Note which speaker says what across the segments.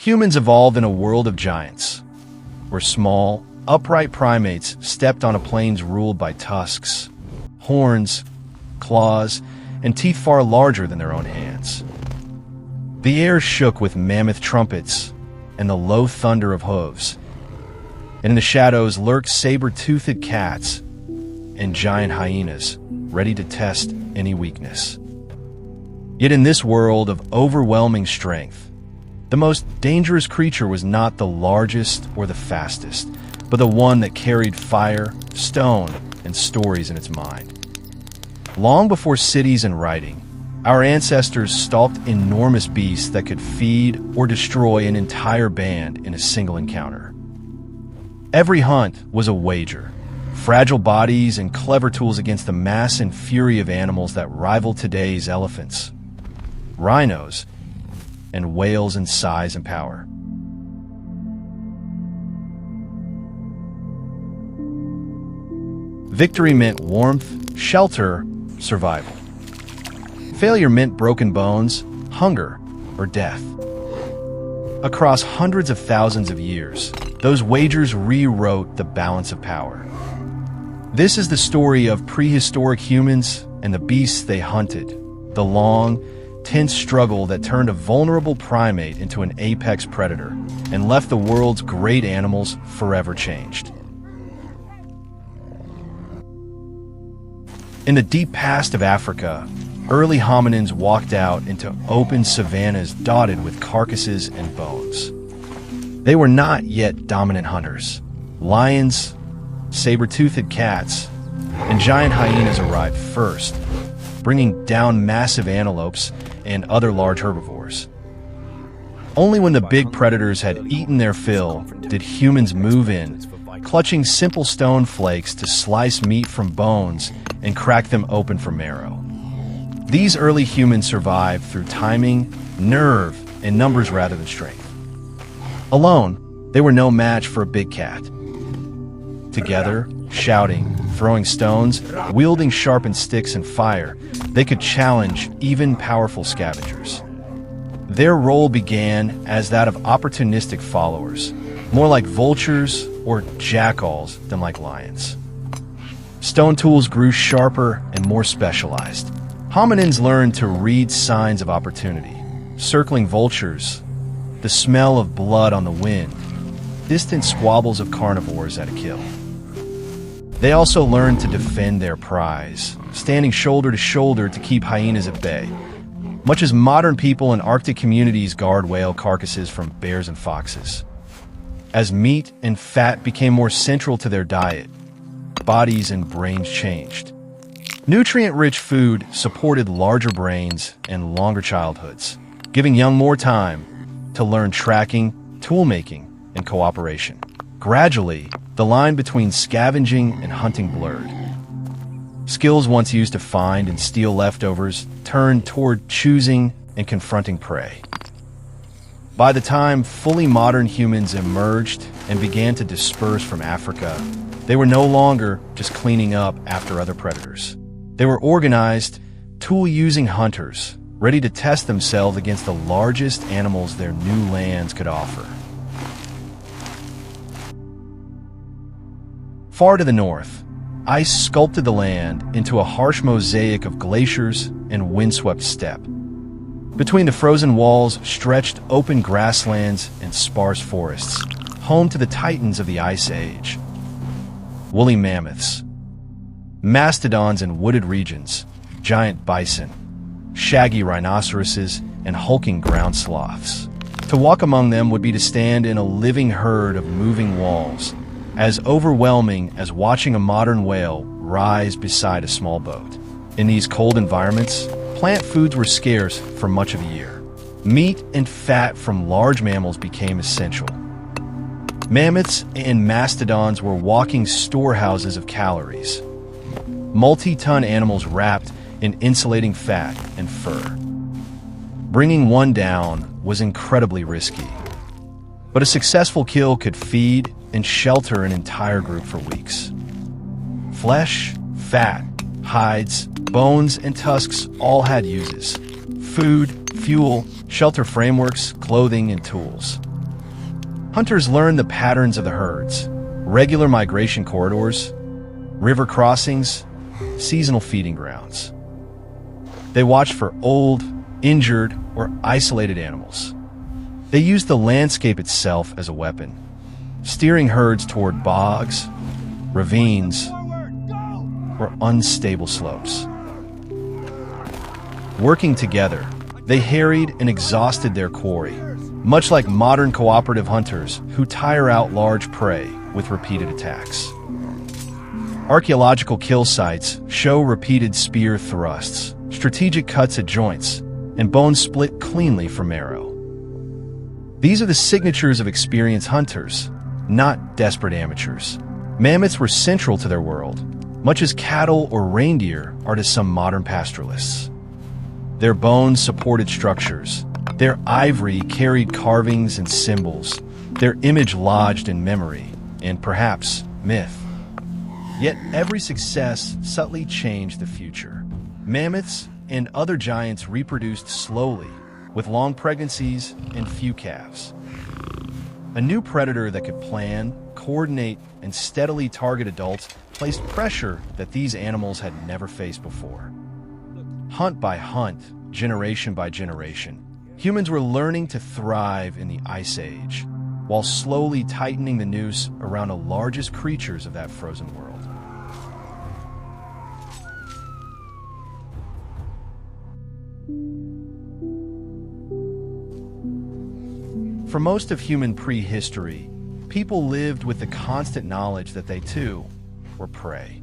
Speaker 1: Humans evolved in a world of giants, where small, upright primates stepped on a plains ruled by tusks, horns, claws, and teeth far larger than their own hands. The air shook with mammoth trumpets and the low thunder of hooves, and in the shadows lurked saber-toothed cats and giant hyenas, ready to test any weakness. Yet in this world of overwhelming strength, the most dangerous creature was not the largest or the fastest, but the one that carried fire, stone, and stories in its mind. Long before cities and writing, our ancestors stalked enormous beasts that could feed or destroy an entire band in a single encounter. Every hunt was a wager, fragile bodies and clever tools against the mass and fury of animals that rival today's elephants, rhinos, and whales in size and power. Victory meant warmth, shelter, survival. Failure meant broken bones, hunger, or death. Across hundreds of thousands of years, those wagers rewrote the balance of power. This is the story of prehistoric humans and the beasts they hunted, the long, tense struggle that turned a vulnerable primate into an apex predator and left the world's great animals forever changed. In the deep past of Africa, early hominins walked out into open savannas dotted with carcasses and bones. They were not yet dominant hunters. Lions, saber-toothed cats, and giant hyenas arrived first, bringing down massive antelopes and other large herbivores. Only when the big predators had eaten their fill did humans move in, clutching simple stone flakes to slice meat from bones and crack them open for marrow. These early humans survived through timing, nerve, and numbers rather than strength. Alone, they were no match for a big cat. Together, shouting, throwing stones, wielding sharpened sticks and fire, they could challenge even powerful scavengers. Their role began as that of opportunistic followers, more like vultures or jackals than like lions. Stone tools grew sharper and more specialized. Hominins learned to read signs of opportunity, circling vultures, the smell of blood on the wind, distant squabbles of carnivores at a kill. They also learned to defend their prize, standing shoulder to shoulder to keep hyenas at bay, much as modern people in Arctic communities guard whale carcasses from bears and foxes. As meat and fat became more central to their diet, bodies and brains changed. Nutrient-rich food supported larger brains and longer childhoods, giving young more time to learn tracking, tool-making, and cooperation. Gradually, the line between scavenging and hunting blurred. Skills once used to find and steal leftovers turned toward choosing and confronting prey. By the time fully modern humans emerged and began to disperse from Africa, they were no longer just cleaning up after other predators. They were organized, tool-using hunters, ready to test themselves against the largest animals their new lands could offer. Far to the north, ice sculpted the land into a harsh mosaic of glaciers and windswept steppe. Between the frozen walls stretched open grasslands and sparse forests, home to the titans of the Ice Age. Woolly mammoths, mastodons in wooded regions, giant bison, shaggy rhinoceroses, and hulking ground sloths. To walk among them would be to stand in a living herd of moving walls, as overwhelming as watching a modern whale rise beside a small boat. In these cold environments, plant foods were scarce for much of the year. Meat and fat from large mammals became essential. Mammoths and mastodons were walking storehouses of calories. Multi-ton animals wrapped in insulating fat and fur. Bringing one down was incredibly risky, but a successful kill could feed and shelter an entire group for weeks. Flesh, fat, hides, bones, and tusks all had uses: food, fuel, shelter frameworks, clothing, and tools. Hunters learned the patterns of the herds, regular migration corridors, river crossings, seasonal feeding grounds. They watched for old, injured, or isolated animals. They used the landscape itself as a weapon, steering herds toward bogs, ravines, or unstable slopes. Working together, they harried and exhausted their quarry, much like modern cooperative hunters who tire out large prey with repeated attacks. Archaeological kill sites show repeated spear thrusts, strategic cuts at joints, and bones split cleanly from marrow. These are the signatures of experienced hunters, not desperate amateurs. Mammoths were central to their world, much as cattle or reindeer are to some modern pastoralists. Their bones supported structures. Their ivory carried carvings and symbols. Their image lodged in memory and perhaps myth. Yet every success subtly changed the future. Mammoths and other giants reproduced slowly, with long pregnancies and few calves. A new predator that could plan, coordinate, and steadily target adults placed pressure that these animals had never faced before. Hunt by hunt, generation by generation, humans were learning to thrive in the Ice Age, while slowly tightening the noose around the largest creatures of that frozen world. For most of human prehistory, people lived with the constant knowledge that they, too, were prey.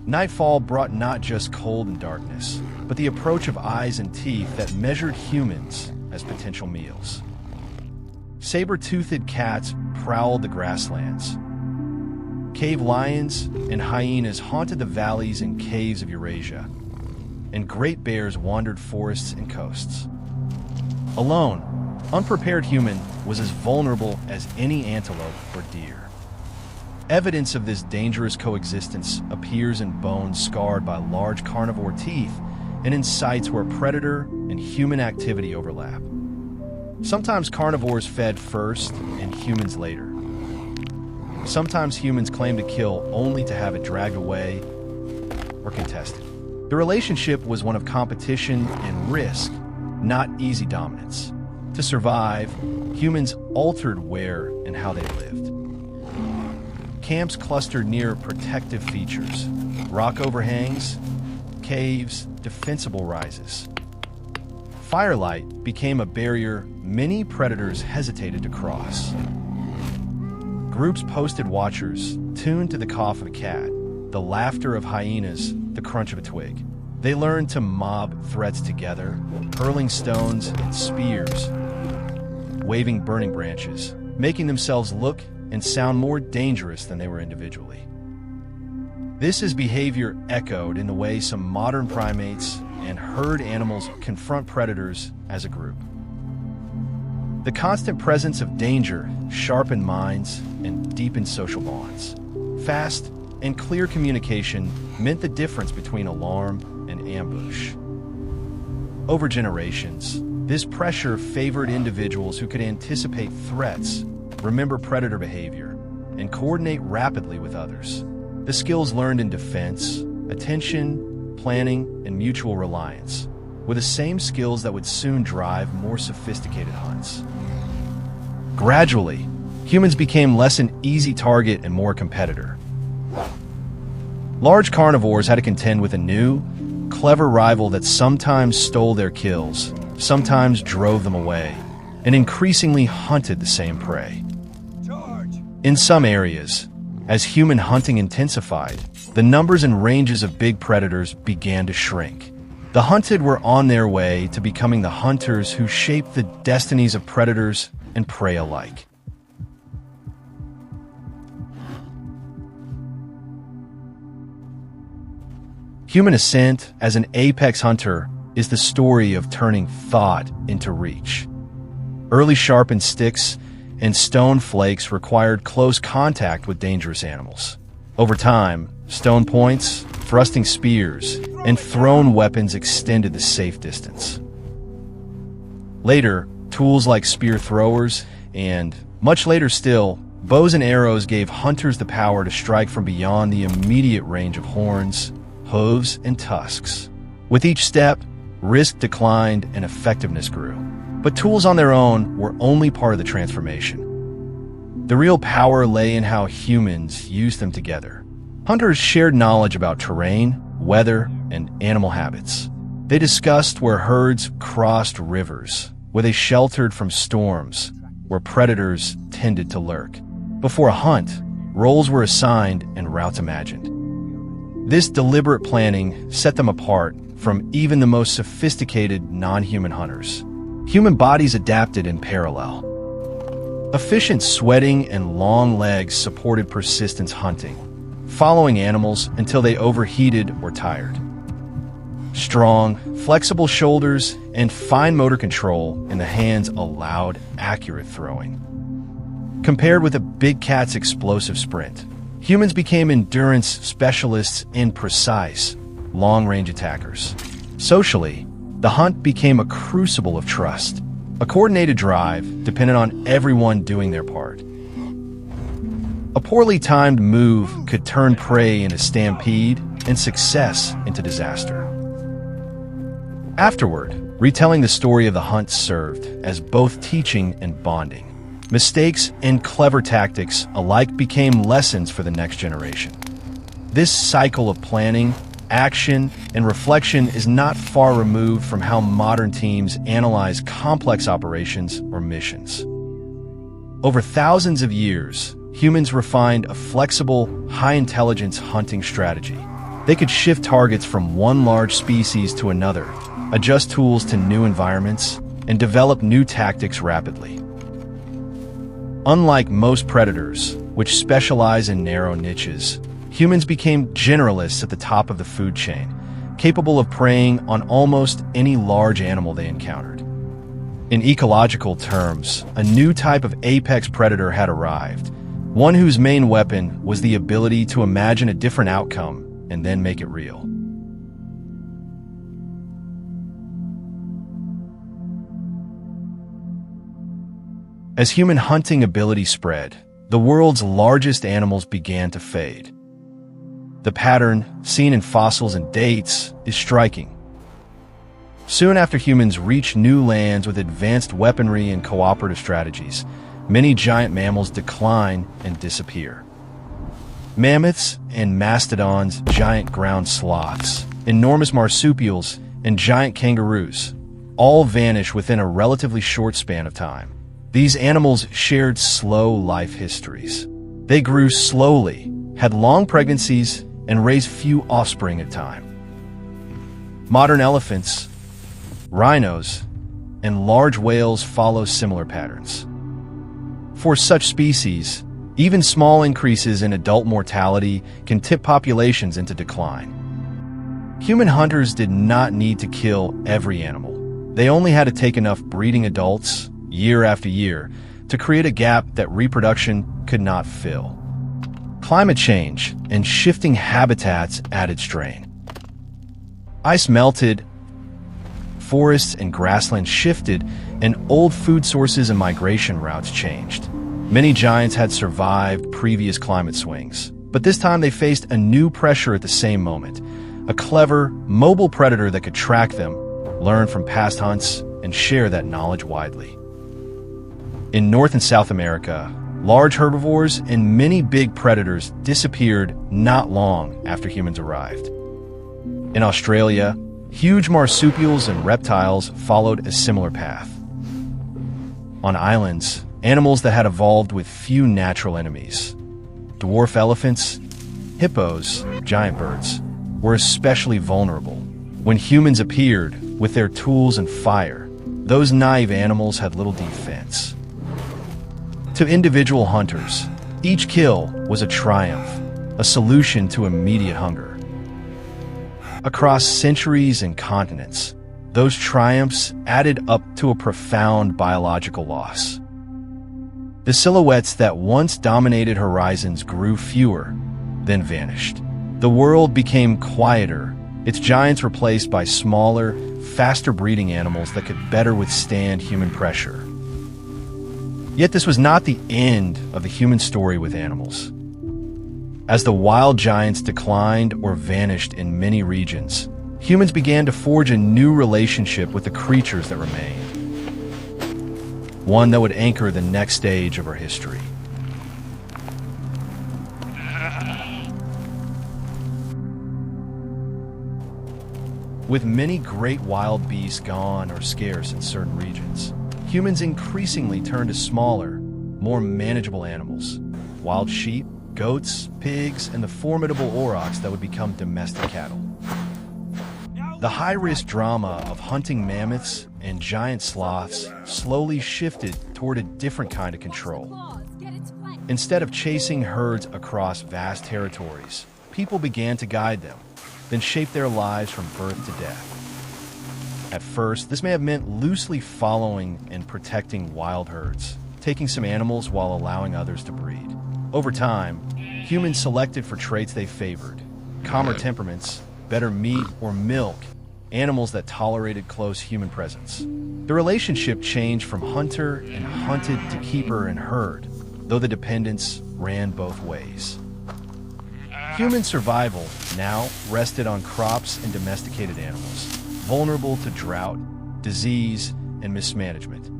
Speaker 1: Nightfall brought not just cold and darkness, but the approach of eyes and teeth that measured humans as potential meals. Saber-toothed cats prowled the grasslands. Cave lions and hyenas haunted the valleys and caves of Eurasia, and great bears wandered forests and coasts. Alone, unprepared human was as vulnerable as any antelope or deer. Evidence of this dangerous coexistence appears in bones scarred by large carnivore teeth and in sites where predator and human activity overlap. Sometimes carnivores fed first and humans later. Sometimes humans claimed to kill only to have it dragged away or contested. The relationship was one of competition and risk, not easy dominance. To survive, humans altered where and how they lived. Camps clustered near protective features, rock overhangs, caves, defensible rises. Firelight became a barrier many predators hesitated to cross. Groups posted watchers, tuned to the cough of a cat, the laughter of hyenas, the crunch of a twig. They learned to mob threats together, hurling stones and spears, waving burning branches, making themselves look and sound more dangerous than they were individually. This is behavior echoed in the way some modern primates and herd animals confront predators as a group. The constant presence of danger sharpened minds and deepened social bonds. Fast and clear communication meant the difference between alarm and ambush. Over generations, this pressure favored individuals who could anticipate threats, remember predator behavior, and coordinate rapidly with others. The skills learned in defense, attention, planning, and mutual reliance were the same skills that would soon drive more sophisticated hunts. Gradually, humans became less an easy target and more a competitor. Large carnivores had to contend with a new, clever rival that sometimes stole their kills, sometimes drove them away, and increasingly hunted the same prey. In some areas, as human hunting intensified, the numbers and ranges of big predators began to shrink. The hunted were on their way to becoming the hunters who shaped the destinies of predators and prey alike. Human ascent as an apex hunter is the story of turning thought into reach. Early sharpened sticks and stone flakes required close contact with dangerous animals. Over time, stone points, thrusting spears, and thrown weapons extended the safe distance. Later, tools like spear throwers and, Much later still, bows and arrows gave hunters the power to strike from beyond the immediate range of horns, hooves, and tusks. With each step, risk declined and effectiveness grew. But tools on their own were only part of the transformation. The real power lay in how humans used them together. Hunters shared knowledge about terrain, weather, and animal habits. They discussed where herds crossed rivers, where they sheltered from storms, where predators tended to lurk. Before a hunt, roles were assigned and routes imagined. This deliberate planning set them apart from even the most sophisticated non-human hunters. Human bodies adapted in parallel. Efficient sweating and long legs supported persistence hunting, following animals until they overheated or tired. Strong, flexible shoulders and fine motor control in the hands allowed accurate throwing. Compared with a big cat's explosive sprint, humans became endurance specialists and precise, long-range attackers. Socially, the hunt became a crucible of trust. A coordinated drive depended on everyone doing their part. A poorly timed move could turn prey into stampede and success into disaster. Afterward, retelling the story of the hunt served as both teaching and bonding. Mistakes and clever tactics alike became lessons for the next generation. This cycle of planning, action, and reflection is not far removed from how modern teams analyze complex operations or missions. Over thousands of years, humans refined a flexible, high-intelligence hunting strategy. They could shift targets from one large species to another, adjust tools to new environments, and develop new tactics rapidly. Unlike most predators, which specialize in narrow niches, humans became generalists at the top of the food chain, capable of preying on almost any large animal they encountered. In ecological terms, a new type of apex predator had arrived, one whose main weapon was the ability to imagine a different outcome and then make it real. As human hunting ability spread, the world's largest animals began to fade. The pattern, seen in fossils and dates, is striking. Soon after humans reached new lands with advanced weaponry and cooperative strategies, many giant mammals decline and disappear. Mammoths and mastodons, giant ground sloths, enormous marsupials, and giant kangaroos all vanish within a relatively short span of time. These animals shared slow life histories. They grew slowly, had long pregnancies, and raised few offspring at a time. Modern elephants, rhinos, and large whales follow similar patterns. For such species, even small increases in adult mortality can tip populations into decline. Human hunters did not need to kill every animal. They only had to take enough breeding adults, year after year, to create a gap that reproduction could not fill. Climate change and shifting habitats added strain. Ice melted, forests and grasslands shifted, and old food sources and migration routes changed. Many giants had survived previous climate swings, but this time they faced a new pressure at the same moment. A clever, mobile predator that could track them, learn from past hunts, and share that knowledge widely. In North and South America, large herbivores and many big predators disappeared not long after humans arrived. In Australia, huge marsupials and reptiles followed a similar path. On islands, animals that had evolved with few natural enemies, dwarf elephants, hippos, giant birds, were especially vulnerable. When humans appeared with their tools and fire, those naive animals had little defense. To individual hunters, each kill was a triumph, a solution to immediate hunger. Across centuries and continents, those triumphs added up to a profound biological loss. The silhouettes that once dominated horizons grew fewer, then vanished. The world became quieter, its giants replaced by smaller, faster breeding animals that could better withstand human pressure. Yet this was not the end of the human story with animals. As the wild giants declined or vanished in many regions, humans began to forge a new relationship with the creatures that remained. One that would anchor the next stage of our history. With many great wild beasts gone or scarce in certain regions, humans increasingly turned to smaller, more manageable animals. Wild sheep, goats, pigs, and the formidable aurochs that would become domestic cattle. The high-risk drama of hunting mammoths and giant sloths slowly shifted toward a different kind of control. Instead of chasing herds across vast territories, people began to guide them, then shape their lives from birth to death. At first, this may have meant loosely following and protecting wild herds, taking some animals while allowing others to breed. Over time, humans selected for traits they favored: calmer temperaments, better meat or milk, animals that tolerated close human presence. The relationship changed from hunter and hunted to keeper and herd, though the dependence ran both ways. Human survival now rested on crops and domesticated animals, vulnerable to drought, disease, and mismanagement.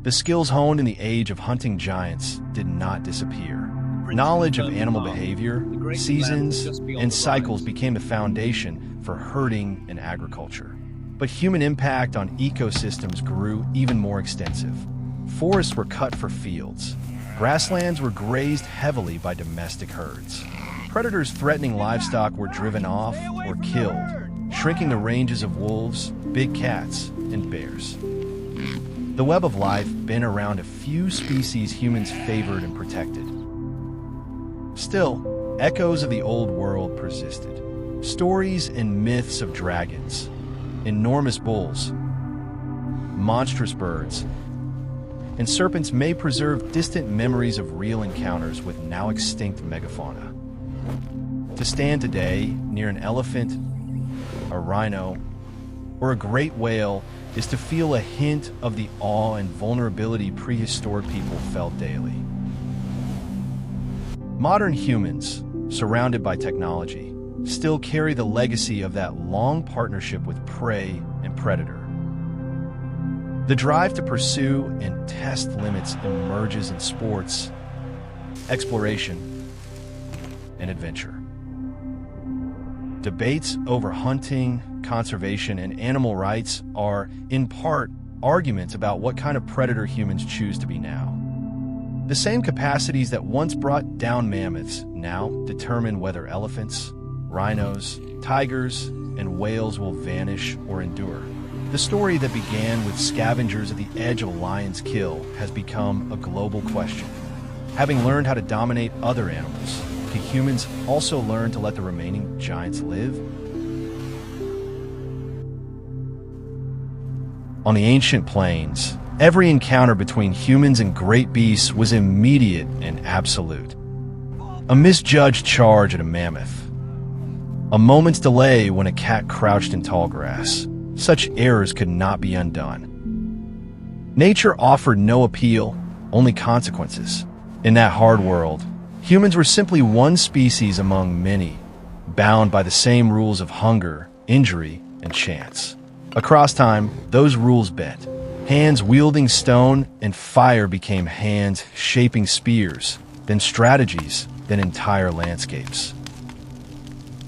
Speaker 1: The skills honed in the age of hunting giants did not disappear. Knowledge of animal behavior, seasons, and cycles became the foundation for herding and agriculture. But human impact on ecosystems grew even more extensive. Forests were cut for fields. Grasslands were grazed heavily by domestic herds. Predators threatening livestock were driven off or killed, shrinking the ranges of wolves, big cats, and bears. The web of life bent around a few species humans favored and protected. Still, echoes of the old world persisted. Stories and myths of dragons, enormous bulls, monstrous birds, and serpents may preserve distant memories of real encounters with now extinct megafauna. To stand today near an elephant, a rhino, or a great whale is to feel a hint of the awe and vulnerability prehistoric people felt daily. Modern humans, surrounded by technology, still carry the legacy of that long partnership with prey and predator. The drive to pursue and test limits emerges in sports, exploration, and adventure. Debates over hunting, conservation, and animal rights are, in part, arguments about what kind of predator humans choose to be now. The same capacities that once brought down mammoths now determine whether elephants, rhinos, tigers, and whales will vanish or endure. The story that began with scavengers at the edge of a lion's kill has become a global question. Having learned how to dominate other animals, can humans also learn to let the remaining giants live? On the ancient plains, every encounter between humans and great beasts was immediate and absolute. A misjudged charge at a mammoth. A moment's delay when a cat crouched in tall grass. Such errors could not be undone. Nature offered no appeal, only consequences. In that hard world, humans were simply one species among many, bound by the same rules of hunger, injury, and chance. Across time, those rules bent. Hands wielding stone and fire became hands shaping spears, then strategies, then entire landscapes.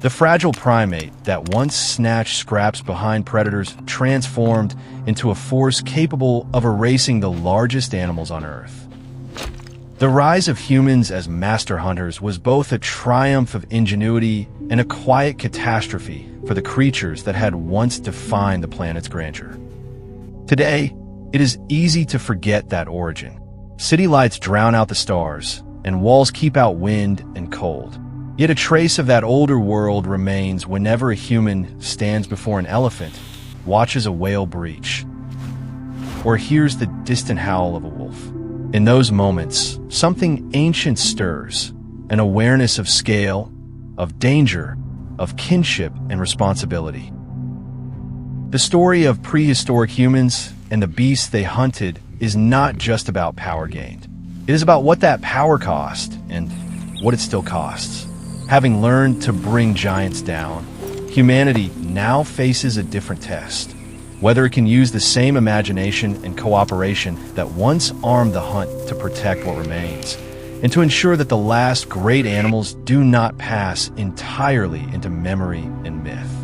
Speaker 1: The fragile primate that once snatched scraps behind predators transformed into a force capable of erasing the largest animals on Earth. The rise of humans as master hunters was both a triumph of ingenuity and a quiet catastrophe for the creatures that had once defined the planet's grandeur. Today, it is easy to forget that origin. City lights drown out the stars, and walls keep out wind and cold. Yet a trace of that older world remains whenever a human stands before an elephant, watches a whale breach, or hears the distant howl of a wolf. In those moments, something ancient stirs, an awareness of scale, of danger, of kinship and responsibility. The story of prehistoric humans and the beasts they hunted is not just about power gained. It is about what that power cost and what it still costs. Having learned to bring giants down, humanity now faces a different test. Whether it can use the same imagination and cooperation that once armed the hunt to protect what remains, and to ensure that the last great animals do not pass entirely into memory and myth.